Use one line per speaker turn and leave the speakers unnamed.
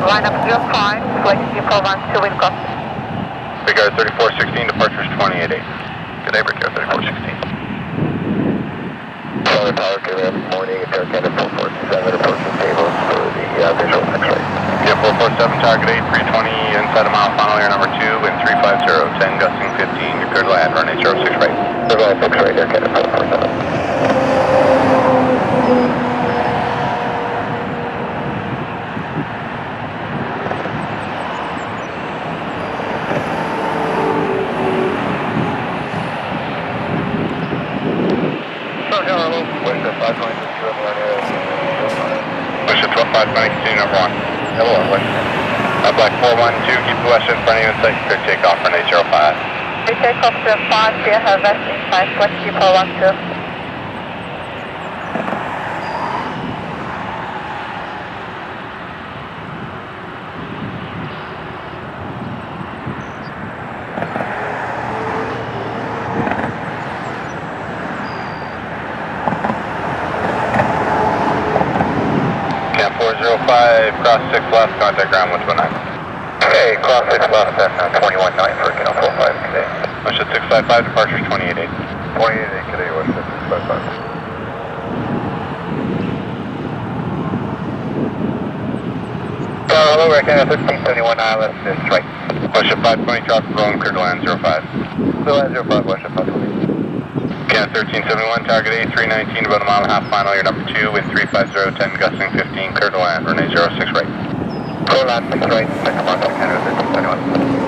Line up 05, flight 412 with cost.
Brickyard 3416, departures 288. Good day, Brickyard 3416.
Solid power, good morning, it's Air Canada 447, approaching tables for the visual X-ray.
Yeah, 447, target 8320, inside a mile, final air number 2, and 350, 10 gusting 15, you're clear to land, run 806 right.
Clear to land 6 right, Air Canada 447.
Western 12520, continue number 1.
Hello, Western.
Black 412, keep the west in front of you and set clear takeoff for 805.
We take off to 5, clear her west inside, flight 412.
Camp 405, cross 6 left, contact ground 129.
Okay, cross 6 left, and 21-9 for Kilo 45 today.
Western 655, departures 288.
28 today, Western 655. Hello, Air Canada 1371 ILS, is right.
Western 520, cross the zone, clear to land 05.
Clear land 05, Western 520.
Canada 1371, target A319, about a mile and a half, final air number 2, wind 350, 10 gusting 15, clear to land, run 806 right.
Clear land 6 right, second mark, Air Canada 1371.